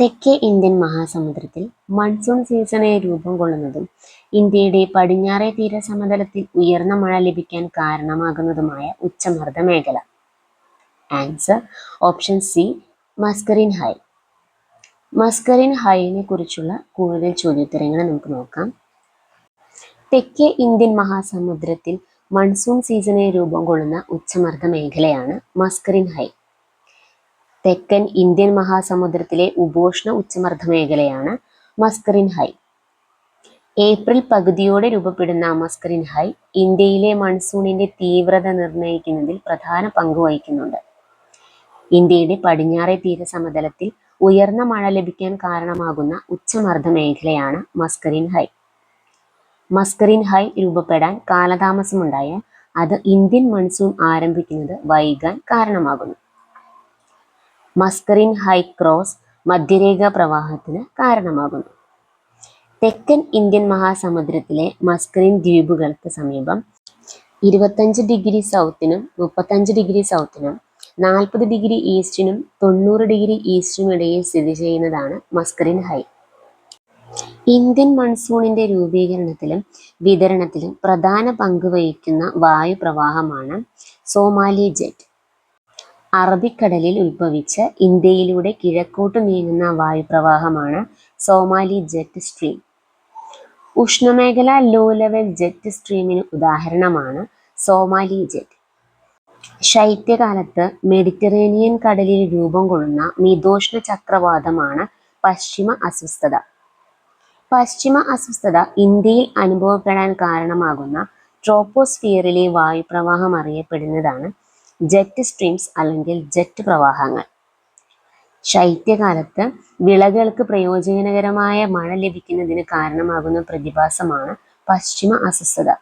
തെക്കേ Indian മഹാസമുദ്രത്തിൽ monsoon സീസണെ രൂപം കൊള്ളുന്നതും ഇന്ത്യയുടെ പടിഞ്ഞാറേ തീരസമതലത്തിൽ ഉയർന്ന മഴ ലഭിക്കാൻ കാരണമാകുന്നതുമായ ഉച്ചമർദ്ദ മേഖല. Answer option C, Mascarene high. Mascarene ഹൈനെ കുറിച്ചുള്ള കൂടുതൽ ചോദ്യോത്തരങ്ങൾ നമുക്ക് നോക്കാം. തെക്കേ ഇന്ത്യൻ മഹാസമുദ്രത്തിൽ മൺസൂൺ സീസണെ രൂപം കൊള്ളുന്ന ഉച്ചമർദ്ദ മേഖലയാണ് മസ്കറിൻ ഹൈ. തെക്കൻ ഇന്ത്യൻ മഹാസമുദ്രത്തിലെ ഉപോഷ്ണ ഉച്ചമർദ്ദ മേഖലയാണ് മസ്കറിൻ ഹൈ. ഏപ്രിൽ പകുതിയോടെ രൂപപ്പെടുന്ന മസ്കറിൻ ഹൈ ഇന്ത്യയിലെ മൺസൂണിന്റെ തീവ്രത നിർണ്ണയിക്കുന്നതിൽ പ്രധാന പങ്ക് വഹിക്കുന്നുണ്ട്. ഇന്ത്യയുടെ പടിഞ്ഞാറേ തീരസമതലത്തിൽ ഉയർന്ന മഴ ലഭിക്കാൻ കാരണമാകുന്ന ഉച്ചമർദ്ദ മേഖലയാണ് മസ്കറിൻ ഹൈ. മസ്കറിൻ ഹൈ രൂപപ്പെടാൻ കാലതാമസമുണ്ടായാൽ അത് ഇന്ത്യൻ മൺസൂൺ ആരംഭിക്കുന്നത് വൈകാൻ കാരണമാകുന്നു. മസ്കറിൻ ഹൈ ക്രോസ് മധ്യരേഖാ പ്രവാഹത്തിന് കാരണമാകുന്നു. തെക്കൻ ഇന്ത്യൻ മഹാസമുദ്രത്തിലെ മസ്കറിൻ ദ്വീപുകൾക്ക് സമീപം 25 ഡിഗ്രി സൗത്തിനും 35 ഡിഗ്രി സൗത്തിനും 40 ഡിഗ്രി ഈസ്റ്റിനും 90 ഡിഗ്രി ഈസ്റ്റിനും ഇടയിൽ സ്ഥിതി ചെയ്യുന്നതാണ് മസ്കറിൻ ഹൈ. ഇന്ത്യൻ മൺസൂണിന്റെ രൂപീകരണത്തിലും വിതരണത്തിലും പ്രധാന പങ്ക് വഹിക്കുന്ന വായുപ്രവാഹമാണ് സോമാലി ജെറ്റ്. അറബിക്കടലിൽ ഉത്ഭവിച്ച് ഇന്ത്യയിലൂടെ കിഴക്കോട്ട് നീങ്ങുന്ന വായുപ്രവാഹമാണ് സോമാലി ജെറ്റ് സ്ട്രീം. ഉഷ്ണമേഖലാ ലോ ലെവൽ ജെറ്റ് സ്ട്രീമിന് ഉദാഹരണമാണ് സോമാലി ജെറ്റ്. ശൈത്യകാലത്ത് മെഡിറ്ററേനിയൻ കടലിൽ രൂപം കൊള്ളുന്ന മിതോഷ്ണ ചക്രവാതമാണ് പശ്ചിമ അസ്വസ്ഥത. പശ്ചിമ അസ്വസ്ഥത ഇന്ത്യയിൽ അനുഭവപ്പെടാൻ കാരണമാകുന്ന ട്രോപ്പോസ്ഫിയറിലെ വായുപ്രവാഹം അറിയപ്പെടുന്നതാണ് ജെറ്റ് സ്ട്രീംസ് അല്ലെങ്കിൽ ജെറ്റ് പ്രവാഹങ്ങൾ. ശൈത്യകാലത്ത് വിളകൾക്ക് പ്രയോജനകരമായ മഴ ലഭിക്കുന്നതിന് കാരണമാകുന്ന പ്രതിഭാസമാണ് പശ്ചിമ അസ്വസ്ഥത.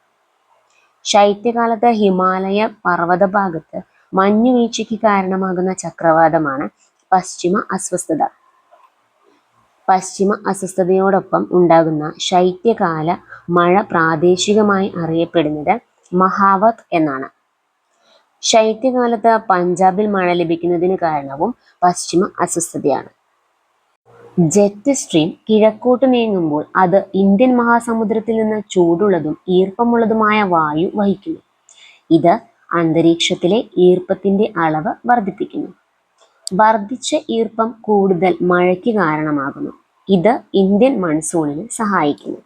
ശൈത്യകാലത്ത് ഹിമാലയ പർവ്വതഭാഗത്ത് മഞ്ഞുവീഴ്ചയ്ക്ക് കാരണമാകുന്ന ചക്രവാതമാണ് പശ്ചിമ അസ്വസ്ഥത. പശ്ചിമ അസ്വസ്ഥതയോടൊപ്പം ഉണ്ടാകുന്ന ശൈത്യകാല മഴ പ്രാദേശികമായി അറിയപ്പെടുന്നത് മഹാവത് എന്നാണ്. ശൈത്യകാലത്ത് പഞ്ചാബിൽ മഴ ലഭിക്കുന്നതിന് കാരണവും പശ്ചിമ അസ്വസ്ഥതയാണ്. ജെറ്റ് സ്ട്രീം കിഴക്കോട്ട് നീങ്ങുമ്പോൾ അത് ഇന്ത്യൻ മഹാസമുദ്രത്തിൽ നിന്ന് ചൂടുള്ളതും ഈർപ്പമുള്ളതുമായ വായു വഹിക്കുന്നു. ഇത് അന്തരീക്ഷത്തിലെ ഈർപ്പത്തിന്റെ അളവ് വർദ്ധിപ്പിക്കുന്നു. വർദ്ധിച്ച ഈർപ്പം കൂടുതൽ മഴയ്ക്ക് കാരണമാകുന്നു. ഇത് ഇന്ത്യൻ മൺസൂണിന് സഹായിക്കുന്നു.